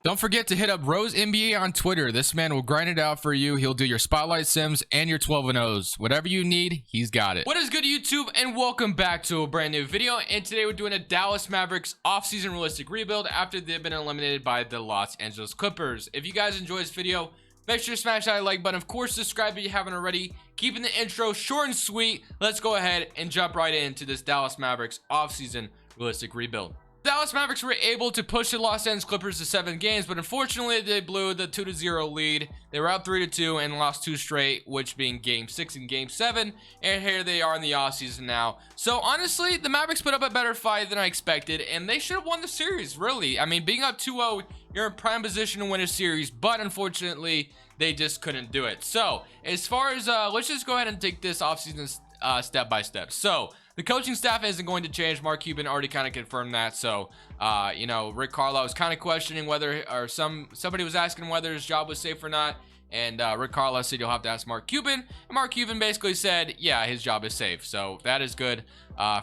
Don't forget to hit up Rose NBA on Twitter. This man will grind it out for you. He'll do your spotlight sims and your 12 and O's. Whatever you need, he's got it. What is good, YouTube? And welcome back to a brand new video. And today we're doing a Dallas Mavericks offseason realistic rebuild after they've been eliminated by the Los Angeles Clippers. If you guys enjoy this video, make sure to smash that like button. Of course, subscribe if you haven't already. Keeping the intro short and sweet, let's go ahead and jump right into this Dallas Mavericks offseason realistic rebuild. Dallas Mavericks were able to push the Los Angeles Clippers to 7 games, but unfortunately they blew the 2-0 lead. They were up 3-2 and lost 2 straight, which being game 6 and game 7. And here they are in the offseason now. So honestly, the Mavericks put up a better fight than I expected, and they should have won the series, really. I mean, being up 2-0, you're in prime position to win a series, but unfortunately, they just couldn't do it. So as far as, let's just go ahead and take this offseason step by step. So the coaching staff isn't going to change. Mark Cuban already kind of confirmed that. So, you know, Rick Carlisle was kind of questioning whether, or somebody was asking whether his job was safe or not. And Rick Carlisle said you'll have to ask Mark Cuban. And Mark Cuban basically said, yeah, his job is safe. So that is good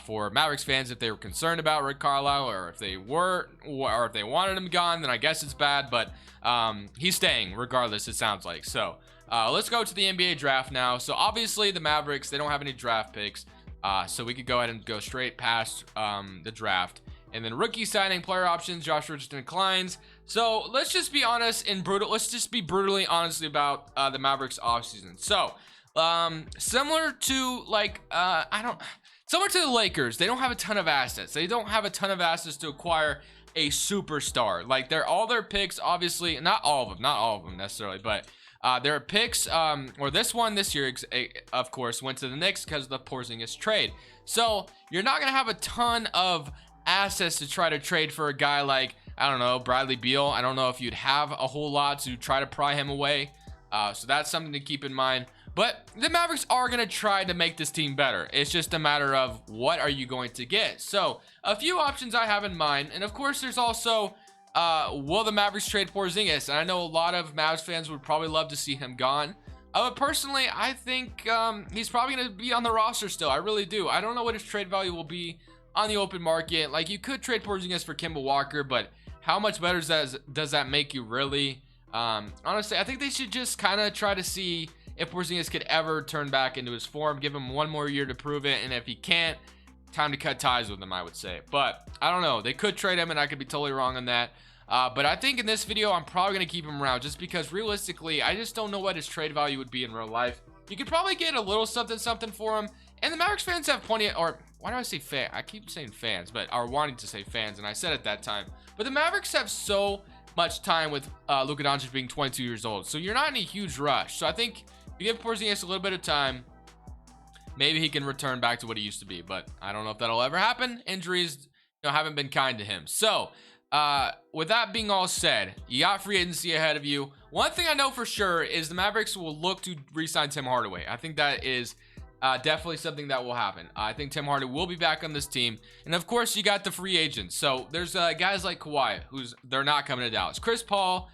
for Mavericks fans if they were concerned about Rick Carlisle, or if they were, or if they wanted him gone, then I guess it's bad. But he's staying regardless, it sounds like. So let's go to the NBA draft now. So obviously the Mavericks, they don't have any draft picks. So we could go ahead and go straight past the draft. And then rookie signing, player options, Josh Richardson declines. So let's just be honest and let's just be brutally honest about the Mavericks offseason. So similar to similar to the Lakers, they don't have a ton of assets. They don't have a ton of assets to acquire a superstar. Like all their picks, obviously, not all of them necessarily, but their picks, or this year, of course, went to the Knicks because of the Porzingis trade. So you're not going to have a ton of assets to try to trade for a guy like, I don't know, Bradley Beal. I don't know if you'd have a whole lot to try to pry him away. So that's something to keep in mind. But the Mavericks are going to try to make this team better. It's just a matter of what are you going to get. So a few options I have in mind. And of course, there's also, will the Mavericks trade Porzingis? And I know a lot of Mavs fans would probably love to see him gone. But personally, I think he's probably going to be on the roster still. I really do. I don't know what his trade value will be on the open market. Like, you could trade Porzingis for Kemba Walker, but how much better does that make you, really? Honestly, I think they should just kind of try to see if Porzingis could ever turn back into his form. Give him one more year to prove it, and if he can't, time to cut ties with him, I would say. But I don't know, they could trade him, and I could be totally wrong on that. But I think in this video, I'm probably going to keep him around, just because realistically, I just don't know what his trade value would be in real life. You could probably get a little something for him, and the Mavericks fans have plenty of, or why do I say fan? I keep saying fans, but are wanting to say fans, and I said at that time. But the Mavericks have so much time with Luka Doncic being 22 years old, so you're not in a huge rush. So I think if you give Porzingis a little bit of time, maybe he can return back to what he used to be, but I don't know if that'll ever happen. Injuries, haven't been kind to him. So with that being all said, you got free agency ahead of you. One thing I know for sure is the Mavericks will look to re-sign Tim Hardaway. I think that is definitely something that will happen. I think Tim Hardaway will be back on this team. And of course, you got the free agents. So there's guys like Kawhi, they're not coming to Dallas. Chris Paul,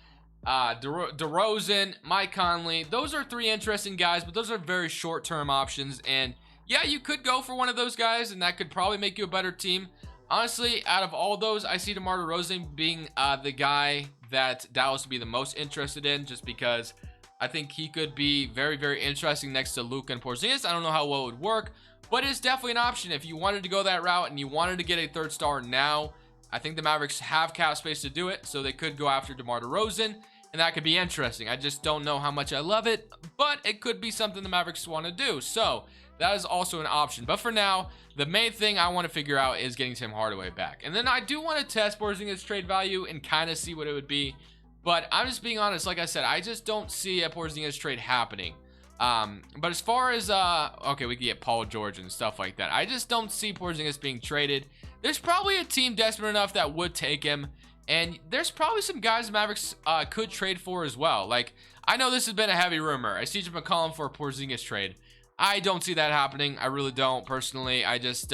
DeRozan, Mike Conley. Those are 3 interesting guys, but those are very short-term options. And yeah, you could go for one of those guys, and that could probably make you a better team. Honestly, out of all those, I see DeMar DeRozan being the guy that Dallas would be the most interested in, just because I think he could be very, very interesting next to Luka and Porzingis. I don't know how well it would work, but it's definitely an option if you wanted to go that route and you wanted to get a 3rd star now. I think the Mavericks have cap space to do it, so they could go after DeMar DeRozan, and that could be interesting. I just don't know how much I love it, but it could be something the Mavericks want to do. So that is also an option. But for now, the main thing I want to figure out is getting Tim Hardaway back. And then I do want to test Porzingis' trade value and kind of see what it would be. But I'm just being honest, like I said, I just don't see a Porzingis trade happening. But as far as, okay, we could get Paul George and stuff like that. I just don't see Porzingis being traded. There's probably a team desperate enough that would take him. And there's probably some guys the Mavericks could trade for as well. Like, I know this has been a heavy rumor. I see CJ McCollum for a Porzingis trade. I don't see that happening. I really don't, personally. I just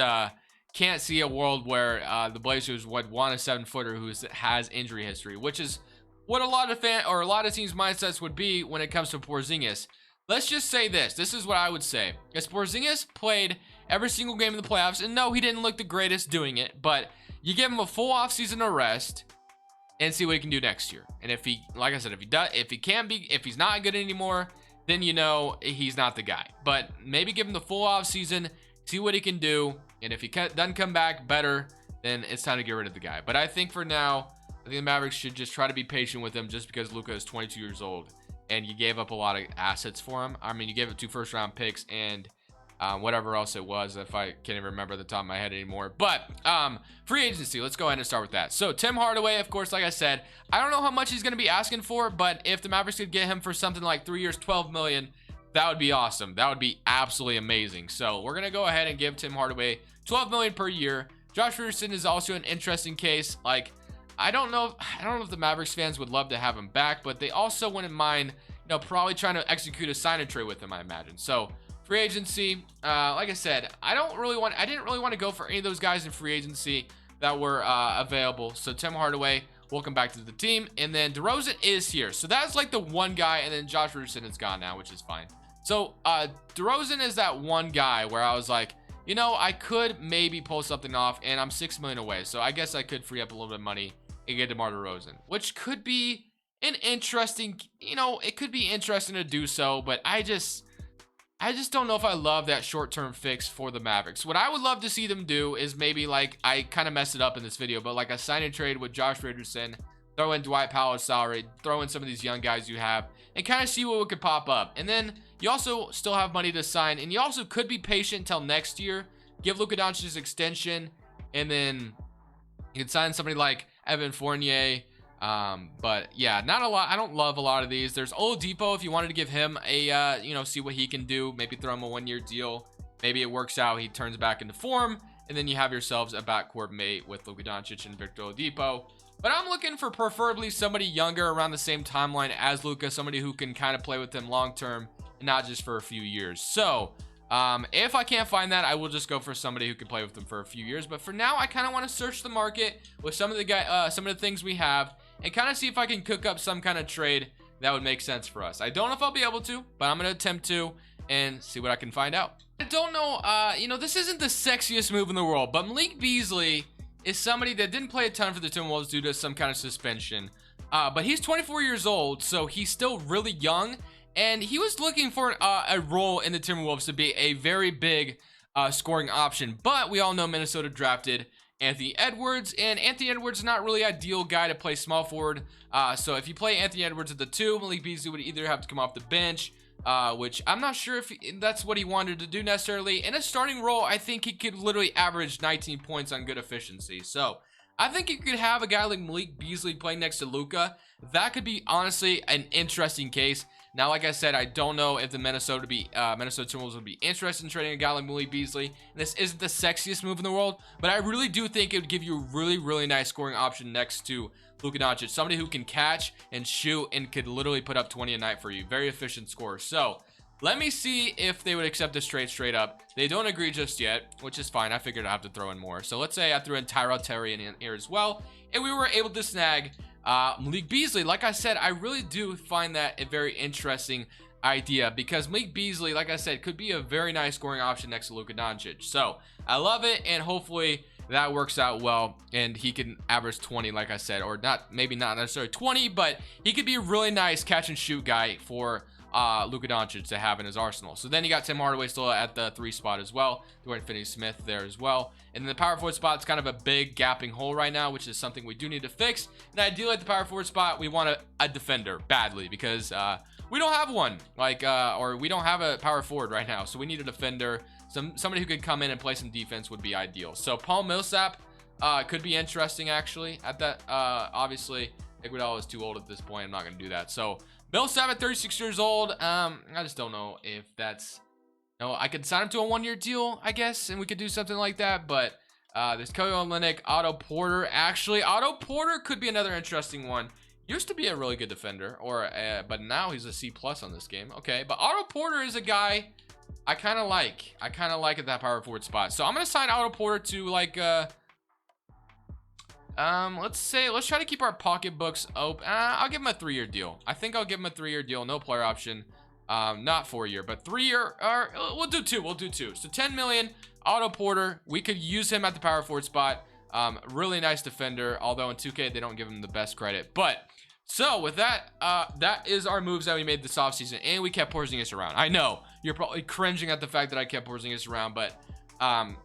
can't see a world where the Blazers would want a 7-footer who has injury history, which is what a lot of teams' mindsets would be when it comes to Porzingis. Let's just say this. This is what I would say. As Porzingis played every single game in the playoffs, and no, he didn't look the greatest doing it, but you give him a full offseason of rest, and see what he can do next year. And if he, like I said, if he's not good anymore, then you know he's not the guy. But maybe give him the full off season, see what he can do, and if he doesn't come back better, then it's time to get rid of the guy. But I think for now, I think the Mavericks should just try to be patient with him, just because Luka is 22 years old and you gave up a lot of assets for him. I mean, you gave up 2 first-round picks and whatever else it was, if I can't even remember the top of my head anymore. But free agency, let's go ahead and start with that. So Tim Hardaway, of course, like I said, I don't know how much he's going to be asking for, but if the Mavericks could get him for something like 3 years, 12 million, that would be awesome. That would be absolutely amazing. So we're going to go ahead and give Tim Hardaway 12 million per year. Josh Richardson is also an interesting case. Like, I don't know if the Mavericks fans would love to have him back, but they also wouldn't mind, you know, probably trying to execute a sign and trade with him, I imagine. So free agency, like I said, I didn't really want to go for any of those guys in free agency that were available. So Tim Hardaway, welcome back to the team. And then DeRozan is here. So that's like the one guy, and then Josh Richardson is gone now, which is fine. So DeRozan is that one guy where I was like, you know, I could maybe pull something off, and I'm 6 million away. So I guess I could free up a little bit of money and get DeMar DeRozan, which could be an interesting, you know, it could be interesting to do so, but I just don't know if I love that short-term fix for the Mavericks. What I would love to see them do is maybe, like, I kind of messed it up in this video, but like a sign and trade with Josh Richardson, throw in Dwight Powell's salary, throw in some of these young guys you have, and kind of see what could pop up. And then you also still have money to sign, and you also could be patient until next year, give Luka Doncic's extension, and then you can sign somebody like Evan Fournier. But yeah, not a lot. I don't love a lot of these. There's Oladipo, if you wanted to give him a you know, see what he can do, maybe throw him a 1-year deal, maybe it works out, he turns back into form, and then you have yourselves a backcourt mate with Luka Doncic and Victor Oladipo. But I'm looking for preferably somebody younger around the same timeline as Luka, somebody who can kind of play with him long term and not just for a few years. So if I can't find that, I will just go for somebody who can play with them for a few years. But for now, I kind of want to search the market with some of the things we have, and kind of see if I can cook up some kind of trade that would make sense for us. I don't know if I'll be able to, but I'm going to attempt to and see what I can find out. I don't know, you know, this isn't the sexiest move in the world, but Malik Beasley is somebody that didn't play a ton for the Timberwolves due to some kind of suspension. But he's 24 years old, so he's still really young, and he was looking for a role in the Timberwolves to be a very big scoring option. But we all know Minnesota drafted Anthony Edwards, and Anthony Edwards is not really ideal guy to play small forward. So if you play Anthony Edwards at the 2, Malik Beasley would either have to come off the bench, which I'm not sure if that's what he wanted to do necessarily. In a starting role, I think he could literally average 19 points on good efficiency. So I think you could have a guy like Malik Beasley playing next to Luka. That could be honestly an interesting case. Now, like I said, I don't know if the Minnesota Timberwolves would be interested in trading a guy like Malik Beasley. And this isn't the sexiest move in the world, but I really do think it would give you a really, really nice scoring option next to Luka Doncic, somebody who can catch and shoot and could literally put up 20 a night for you. Very efficient scorer. So let me see if they would accept this trade straight up. They don't agree just yet, which is fine. I figured I'd have to throw in more. So let's say I threw in Tyrell Terry in here as well, and we were able to snag Malik Beasley. Like I said, I really do find that a very interesting idea, because Malik Beasley, like I said, could be a very nice scoring option next to Luka Doncic. So I love it, and hopefully that works out well, and he can average 20, like I said, or not, maybe not necessarily 20, but he could be a really nice catch and shoot guy for Luka Doncic to have in his arsenal. So then you got Tim Hardaway still at the 3 spot as well, Dwayne Finney-Smith there as well, and then the power forward spot is kind of a big gapping hole right now, which is something we do need to fix. And ideally at the power forward spot, we want a defender badly, because we don't have one, like or we don't have a power forward right now, so we need a defender. Somebody who could come in and play some defense would be ideal. So Paul Millsap could be interesting actually at that. Obviously Iguodala is too old at this point. I'm not going to do that. So Millsap at 36 years old. I just don't know if that's, no, I could sign him to a 1-year deal, I guess, and we could do something like that. But there's Kelly Olynyk, Otto Porter. Actually, Otto Porter could be another interesting one. Used to be a really good defender, but now he's a C+ on this game. Okay, but Otto Porter is a guy I kind of like. I kind of like at that power forward spot. So I'm gonna sign Otto Porter to like let's try to keep our pocketbooks open. I'll give him a 3-year deal. I think I'll give him a 3-year deal, no player option. Not 4-year, but 3-year, or we'll do 2. So 10 million, Otto Porter. We could use him at the power forward spot. Really nice defender, although in 2K they don't give him the best credit. But so with that, that is our moves that we made this offseason, and we kept Porzingis around. I know you're probably cringing at the fact that I kept Porzingis around, but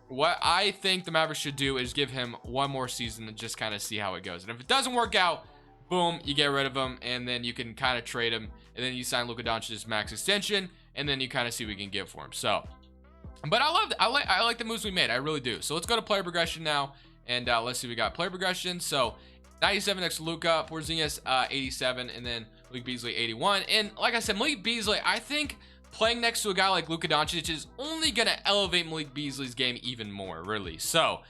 what I think the Mavericks should do is give him one more season and just kind of see how it goes. And if it doesn't work out, boom, you get rid of him, and then you can kind of trade him, and then you sign Luka Doncic's max extension, and then you kind of see what we can get for him. So, but I like the moves we made. I really do. So let's go to player progression now, and let's see what we got. Player progression. So 97 next to Luka, Porzingis 87, and then Malik Beasley 81. And like I said, Malik Beasley, I think playing next to a guy like Luka Doncic is only going to elevate Malik Beasley's game even more, really. So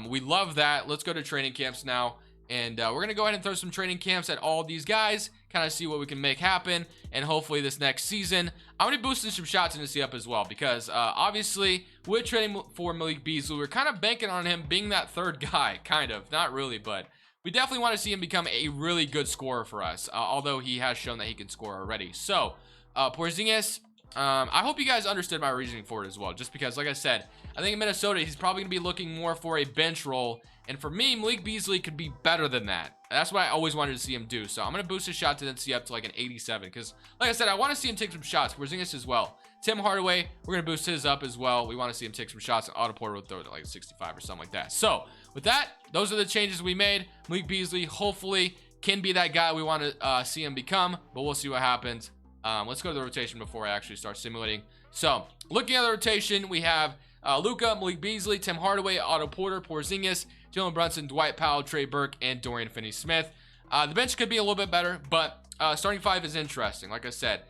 we love that. Let's go to training camps now. And we're going to go ahead and throw some training camps at all these guys, kind of see what we can make happen. And hopefully this next season, I'm going to be boosting some shots in the up as well. Because obviously, with trading for Malik Beasley, we're kind of banking on him being that third guy. Kind of. Not really, but we definitely want to see him become a really good scorer for us. Although he has shown that he can score already. So, Porzingis, I hope you guys understood my reasoning for it as well. Just because, like I said, I think in Minnesota, he's probably going to be looking more for a bench role. And for me, Malik Beasley could be better than that. That's what I always wanted to see him do. So I'm going to boost his shot tendency up to like an 87. Because, like I said, I want to see him take some shots. Porzingis as well. Tim Hardaway, we're going to boost his up as well. We want to see him take some shots. And Otto Porter will throw it at like 65 or something like that. So with that, those are the changes we made. Malik Beasley, hopefully, can be that guy we want to see him become. But we'll see what happens. Let's go to the rotation before I actually start simulating. So looking at the rotation, we have Luka, Malik Beasley, Tim Hardaway, Otto Porter, Porzingis, Jalen Brunson, Dwight Powell, Trey Burke, and Dorian Finney-Smith. The bench could be a little bit better, but starting five is interesting. Like I said,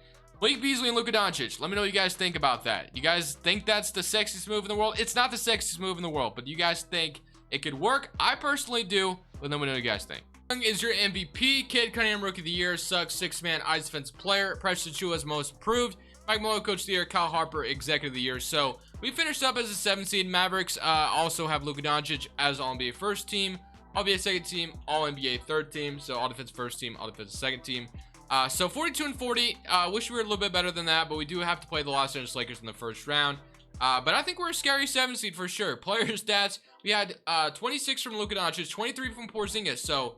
Malik Beasley and Luka Doncic. Let me know what you guys think about that. You guys think that's the sexiest move in the world? It's not the sexiest move in the world, but you guys think it could work? I personally do, but let me know what you guys think. Is your MVP. Kid Cunningham Rookie of the Year. Suggs Six-Man Eyes Defensive Player. Precious Achiuwa's Most Improved. Mike Malone Coach of the Year. Kyle Harper Executive of the Year. So we finished up as a 7 seed. Mavericks also have Luka Doncic as All NBA first team, All NBA second team, All NBA third team. So All Defense first team, All Defense second team. So 42 and 40. Wish we were a little bit better than that, but we do have to play the Los Angeles Lakers in the first round. But I think we're a scary 7 seed for sure. Player stats. We had 26 from Luka Doncic, 23 from Porzingis. So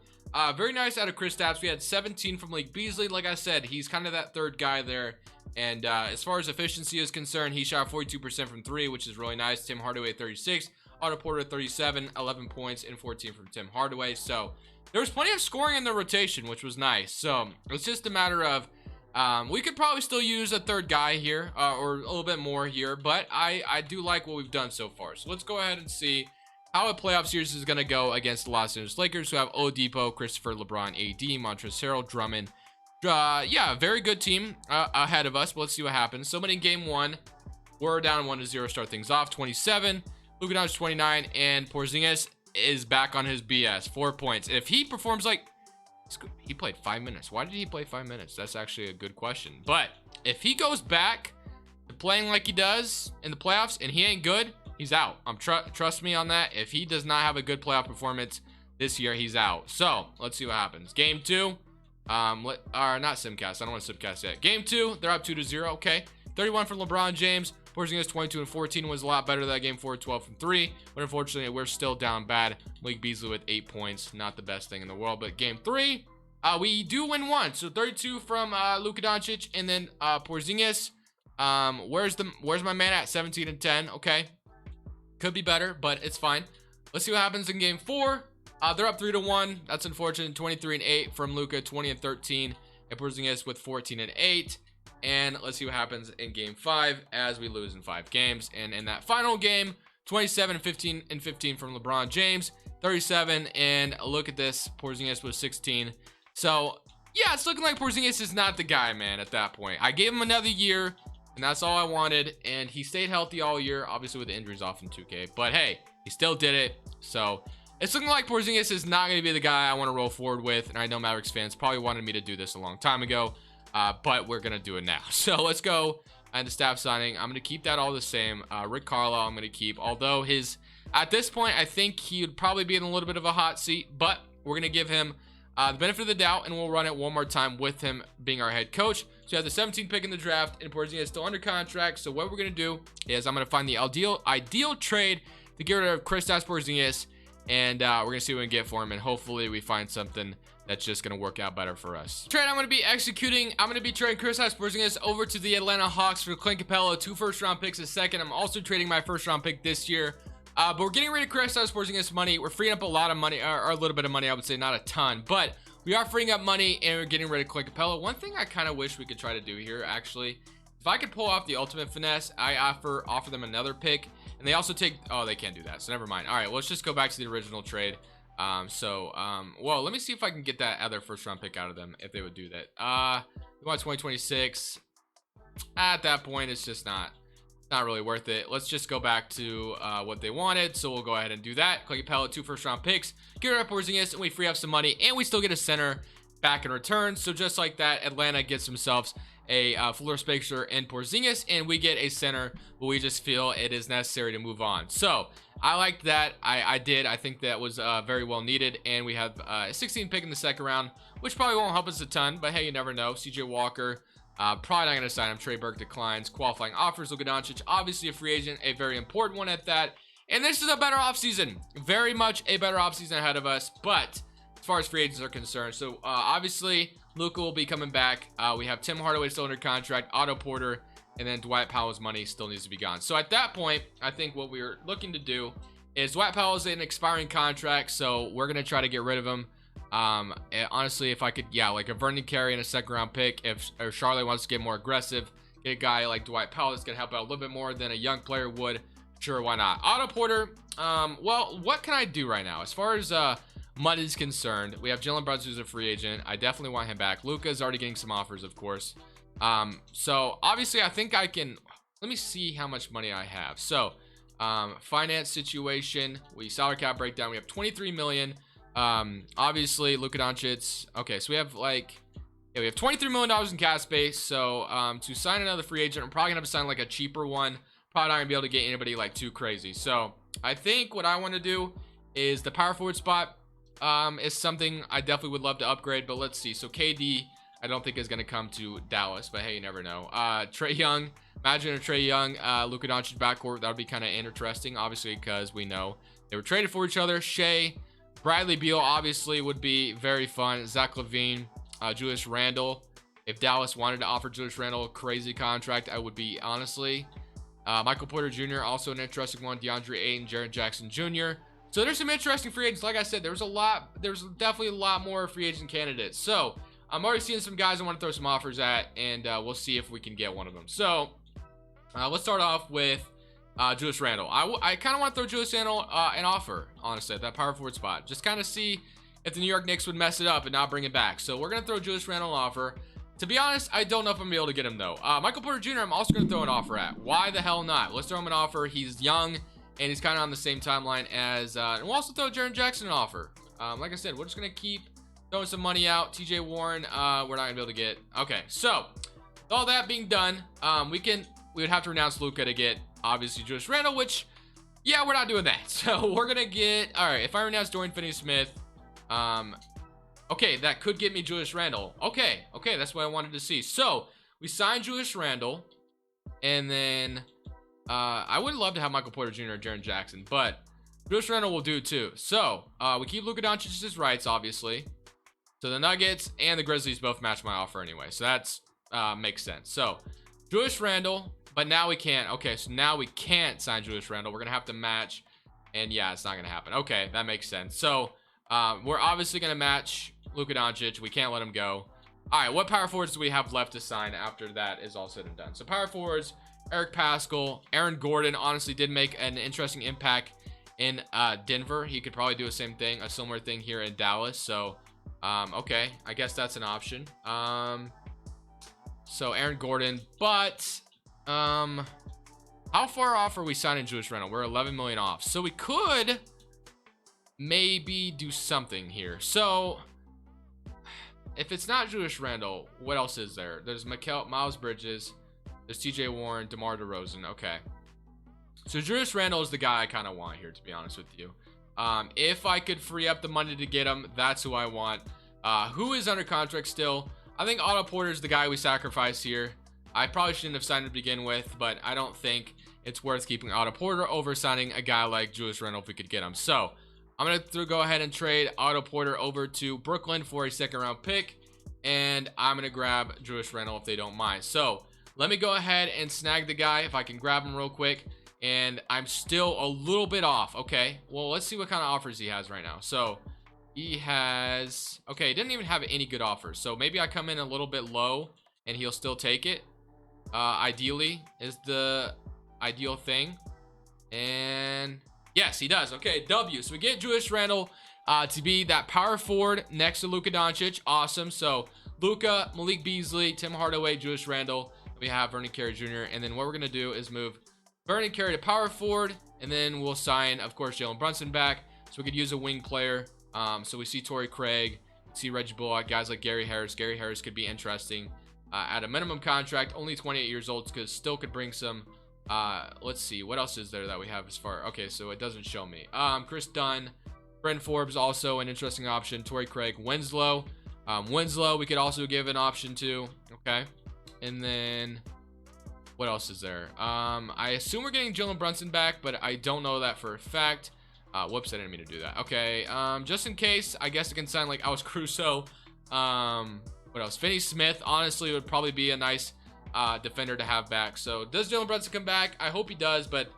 very nice out of Kristaps. We had 17 from Malik Beasley. Like I said, he's kind of that third guy there. And as far as efficiency is concerned, he shot 42% from 3, which is really nice. Tim Hardaway 36, Otto Porter 37, 11 points, and 14 from Tim Hardaway. So there was plenty of scoring in the rotation, which was nice. So it's just a matter of we could probably still use a third guy here or a little bit more here. But I do like what we've done so far. So let's go ahead and see how a playoff series is going to go against the Los Angeles Lakers, who have Oladipo, Christopher, LeBron, AD, Montrezl Harrell, Drummond. Yeah, very good team ahead of us, but let's see what happens. So in game 1, we're down 1-0, start things off. 27, Luka Doncic 29, and Porzingis is back on his BS, 4 points. If he performs like, he played 5 minutes. Why did he play 5 minutes? That's actually a good question. But if he goes back to playing like he does in the playoffs and he ain't good, he's out. Trust me on that. If he does not have a good playoff performance this year, he's out. So let's see what happens. Game 2, not Simcast. I don't want to Simcast yet. Game 2, they're up 2-0. Okay, 31 for LeBron James. Porzingis 22 and 14 was a lot better than that game 4, 12 from 3. But unfortunately, we're still down bad. Malik Beasley with 8 points, not the best thing in the world. But game 3, we do win 1. So 32 from Luka Doncic, and then Porzingis. Where's my man at? 17 and 10. Okay. Could be better, but it's fine. Let's see what happens in game 4. They're up 3-1. That's unfortunate. 23 and 8 from Luka, 20 and 13, and Porzingis with 14 and 8. And let's see what happens in game 5 as we lose in 5 games. And in that final game, 27 and 15 from LeBron James, 37, and look at this, Porzingis was 16. So yeah, it's looking like Porzingis is not the guy, man. At that point, I gave him another year, and that's all I wanted, and he stayed healthy all year, obviously with the injuries off in 2K, but hey, he still did it. So it's looking like Porzingis is not going to be the guy I want to roll forward with, and I know Mavericks fans probably wanted me to do this a long time ago, but we're going to do it now. So let's go and the staff signing. I'm going to keep that all the same. Rick Carlisle I'm going to keep, although at this point, I think he would probably be in a little bit of a hot seat, but we're going to give him the benefit of the doubt, and we'll run it one more time with him being our head coach. So you have the 17th pick in the draft, and Porzingis is still under contract. So what we're going to do is I'm going to find the ideal trade to get rid of Kristaps Porzingis and we're gonna see what we can get for him, and hopefully we find something that's just gonna work out better for us. Trade I'm gonna be executing, I'm gonna be trading Kristaps Porzingis over to the Atlanta Hawks for Clint Capella, 2 first-round picks a second. I'm also trading my first-round pick this year, but we're getting rid of Kristaps Porzingis money. We're freeing up a lot of money, or a little bit of money, I would say, not a ton, but we are freeing up money and we're getting rid of Clint Capella. One thing I kind of wish we could try to do here, actually, if I could pull off the ultimate finesse, I offer them another pick, and they also take, oh, they can't do that, so never mind. All right, well, let's just go back to the original trade. Well, let me see if I can get that other first round pick out of them, if they would do that. We want 2026. At that point, it's just not really worth it. Let's just go back to what they wanted. So we'll go ahead and do that. Clint Capella, 2 first round picks, get rid of Porzingis, and we free up some money, and we still get a center back in return. So just like that, Atlanta gets themselves a floor spacer and Porzingis, and we get a center, but we just feel it is necessary to move on. So I liked that. I did. I think that was very well needed, and we have a 16 pick in the second round, which probably won't help us a ton, but hey, you never know. CJ Walker, probably not going to sign him. Trey Burke declines. Qualifying offers. Luka Doncic, obviously a free agent, a very important one at that. And this is a better offseason. Very much a better offseason ahead of us, but as far as free agents are concerned. So obviously Luka will be coming back. We have Tim Hardaway still under contract, Otto Porter, and then Dwight Powell's money still needs to be gone. So at that point, I think what we're looking to do is Dwight Powell's an expiring contract, so we're going to try to get rid of him. Honestly, if I could, yeah, like a Vernon Carey and a second round pick, if Charlotte wants to get more aggressive, get a guy like Dwight Powell that's going to help out a little bit more than a young player would, sure, why not? Otto Porter, well, what can I do right now? As far as money is concerned, we have Jalen Brunson, who's a free agent. I definitely want him back. Luka's already getting some offers, of course. So obviously I think I can, let me see how much money I have. So finance situation, we salary cap breakdown, we have 23 million. Obviously Luka Doncic, okay, so we have like, yeah, we have $23 million in cap space. So to sign another free agent, I'm probably gonna have to sign like a cheaper one. Probably not gonna be able to get anybody like too crazy. So I think what I want to do is the power forward spot is something I definitely would love to upgrade, but let's see. So KD, I don't think is going to come to Dallas, but hey, you never know. Trae Young, imagine a Trae Young, Luka Doncic backcourt. That would be kind of interesting, obviously, because we know they were traded for each other. Shea, Bradley Beal, obviously, would be very fun. Zach LaVine, Julius Randle. If Dallas wanted to offer Julius Randle a crazy contract, I would be, honestly. Michael Porter Jr., also an interesting one. DeAndre Ayton, Jaren Jackson Jr. So there's some interesting free agents. Like I said, there's definitely a lot more free agent candidates. So I'm already seeing some guys I want to throw some offers at, and we'll see if we can get one of them. So let's start off with Julius Randle. I kind of want to throw Julius Randle an offer, honestly, at that power forward spot. Just kind of see if the New York Knicks would mess it up and not bring it back. So we're going to throw Julius Randle an offer. To be honest, I don't know if I'm going to be able to get him, though. Michael Porter Jr., I'm also going to throw an offer at. Why the hell not? Let's throw him an offer. He's young, and he's kind of on the same timeline as... and we'll also throw Jaren Jackson an offer. Like I said, we're just going to keep throwing some money out. TJ Warren, we're not going to be able to get. Okay, so with all that being done, we would have to renounce Luka to get, obviously, Julius Randle, which, yeah, we're not doing that. So we're going to get... All right, if I renounce Dorian Finney-Smith... okay, that could get me Julius Randle. Okay, that's what I wanted to see. So, we signed Julius Randle, and then, I would love to have Michael Porter Jr. or Jaren Jackson, but Julius Randle will do too. So, we keep Luka Doncic's rights, obviously. So, the Nuggets and the Grizzlies both match my offer anyway, so that's, makes sense. So, Julius Randle, but now we can't. Okay, so now we can't sign Julius Randle. We're going to have to match, and yeah, it's not going to happen. Okay, that makes sense. So, we're obviously going to match Luka Doncic. We can't let him go. All right, what power forwards do we have left to sign after that is all said and done? So power forwards, Eric Paschall, Aaron Gordon honestly did make an interesting impact in Denver. He could probably do the same thing, a similar thing here in Dallas. So, okay, I guess that's an option. So Aaron Gordon, but how far off are we signing Julius Randle? We're 11 million off. So we could maybe do something here. So if it's not Julius Randle, what else is there? There's Miles Bridges, there's TJ Warren, DeMar DeRozan. Okay, so Julius Randle is the guy I kind of want here, to be honest with you. If I could free up the money to get him, that's who I want. Who is under contract still? I think Otto Porter is the guy we sacrifice here. I probably shouldn't have signed to begin with, but I don't think it's worth keeping Otto Porter over signing a guy like Julius Randle if we could get him. So I'm going to go ahead and trade Otto Porter over to Brooklyn for a second round pick. And I'm going to grab Julius Randle if they don't mind. So let me go ahead and snag the guy if I can grab him real quick. And I'm still a little bit off. Okay, well, let's see what kind of offers he has right now. So he has, okay, he didn't even have any good offers. So maybe I come in a little bit low and he'll still take it. Ideally is the ideal thing. And yes, he does. Okay, W. So we get Julius Randle to be that power forward next to Luka Doncic. Awesome. So Luka, Malik Beasley, Tim Hardaway, Julius Randle. We have Vernon Carey Jr. And then what we're going to do is move Vernon Carey to power forward. And then we'll sign, of course, Jalen Brunson back. So we could use a wing player. So we see Torrey Craig, see Reggie Bullock, guys like Gary Harris. Gary Harris could be interesting at a minimum contract. Only 28 years old, because still could bring some. Let's see. What else is there that we have as far? Okay, so it doesn't show me. Chris Dunn. Brent Forbes, also an interesting option. Torrey Craig. Winslow. Winslow, we could also give an option to. Okay. And then what else is there? I assume we're getting Jalen Brunson back, but I don't know that for a fact. Whoops, I didn't mean to do that. Okay, just in case, I guess I can sign like Alex Caruso. What else? Finney Smith, honestly, would probably be a nice defender to have back. So does Jalen Brunson come back? I hope he does, but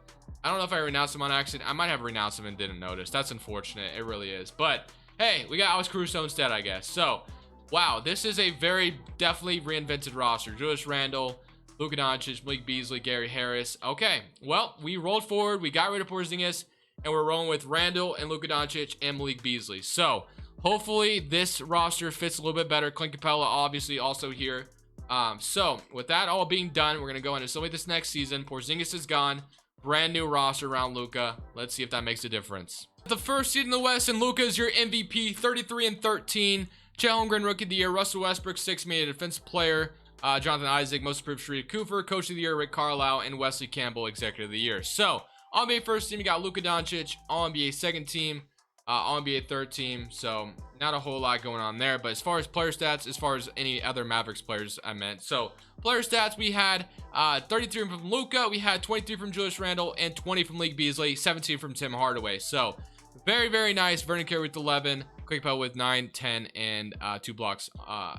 I don't know if I renounced him on accident. I might have renounced him and didn't notice. That's unfortunate. It really is. But hey, we got Alex Caruso instead, I guess. So wow, this is a very definitely reinvented roster. Julius Randle, Luka Doncic, Malik Beasley, Gary Harris. Okay, well, we rolled forward. We got rid of Porzingis, and we're rolling with Randle and Luka Doncic and Malik Beasley. So hopefully this roster fits a little bit better. Clint Capella obviously also here. So with that all being done, we're going to go into somebody this next season. Porzingis is gone. Brand new roster around Luka. Let's see if that makes a difference. The first seed in the West, and Luka is your MVP, 33-13. Chet Holmgren, Rookie of the Year. Russell Westbrook, 6th Man Defensive Player. Jonathan Isaac, Most Improved, Sharif Cooper. Coach of the Year, Rick Carlisle. And Wesley Campbell, Executive of the Year. So All-NBA first team, you got Luka Doncic. All-NBA second team. All-NBA third team. So not a whole lot going on there. But as far as player stats, as far as any other Mavericks players I meant. So player stats, we had 33 from Luka. We had 23 from Julius Randle. And 20 from Malik Beasley. 17 from Tim Hardaway. So very, very nice. Vernon Carey with 11. Quick Pell with 9, 10, and 2 blocks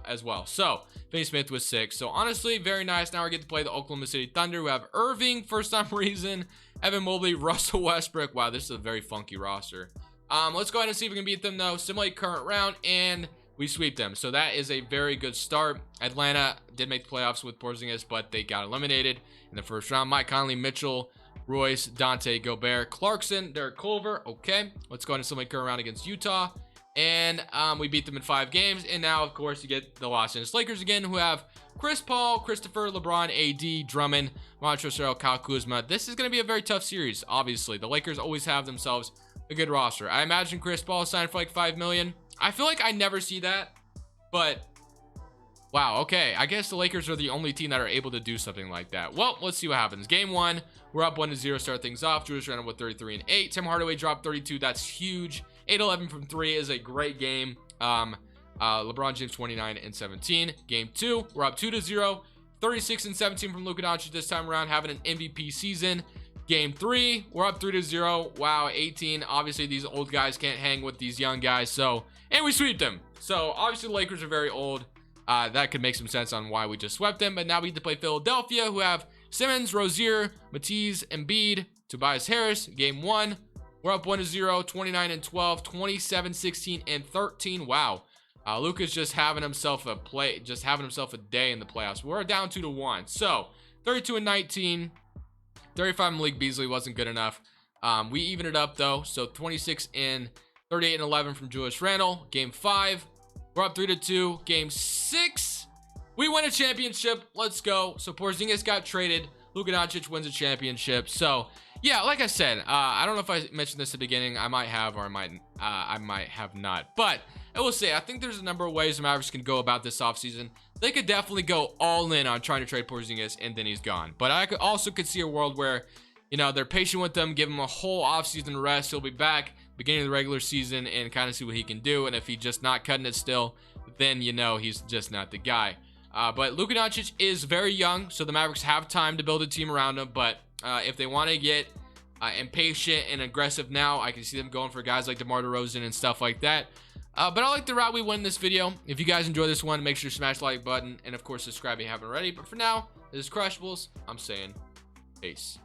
as well. So Finney Smith with 6. So honestly, very nice. Now we get to play the Oklahoma City Thunder. We have Irving for some reason. Evan Mobley, Russell Westbrook. Wow, this is a very funky roster. Let's go ahead and see if we can beat them though. Simulate current round, and we sweep them. So that is a very good start. Atlanta did make the playoffs with Porzingis, but they got eliminated in the first round. Mike Conley, Mitchell, Royce, Dante, Gobert, Clarkson, Derek Culver. Okay, let's go ahead and simulate current round against Utah. And we beat them in 5 games. And now, of course, you get the Los Angeles Lakers again, who have Chris Paul, Christopher, LeBron, AD, Drummond, Montrezl, Kyle Kuzma. This is going to be a very tough series, obviously. The Lakers always have themselves a good roster. I imagine Chris Paul signed for like $5 million. I feel like I never see that, but wow, okay. I guess the Lakers are the only team that are able to do something like that. Well, let's see what happens. Game 1, we're up 1-0, start things off. Julius Randle with 33 and 8. Tim Hardaway dropped 32. That's huge. 8-11 from 3 is a great game. LeBron James 29 and 17. Game 2, we're up 2-0. 36 and 17 from Luka Doncic this time around, having an MVP season. Game 3, we're up 3-0. Wow, 18. Obviously, these old guys can't hang with these young guys. So, and we sweep them. So, obviously, the Lakers are very old. That could make some sense on why we just swept them. But now we get to play Philadelphia, who have Simmons, Rozier, Matisse, Embiid, Tobias Harris. Game 1, we're up 1-0, 29 and 12, 27, 16, and 13. Wow. Luka's just having himself a day in the playoffs. We're down 2-1. So, 32 and 19. 35 Malik Beasley wasn't good enough. We evened it up though. So 26 and 38 and 11 from Julius Randle. Game 5, we're up 3-2. Game 6, we win a championship. Let's go. So Porzingis got traded. Luka Doncic wins a championship. So yeah, like I said, I don't know if I mentioned this at the beginning. I might have, or I might have not. But I will say, I think there's a number of ways the Mavericks can go about this offseason. They could definitely go all in on trying to trade Porzingis, and then he's gone. But I could see a world where, you know, they're patient with him, give him a whole offseason rest. He'll be back beginning of the regular season and kind of see what he can do. And if he's just not cutting it still, then, you know, he's just not the guy. But Luka Doncic is very young, so the Mavericks have time to build a team around him. But if they want to get impatient and aggressive now. I can see them going for guys like DeMar DeRozan and stuff like that. But I like the route we went in this video. If you guys enjoy this one, make sure to smash the like button and of course subscribe if you haven't already. But for now, this is Crushables. I'm saying peace.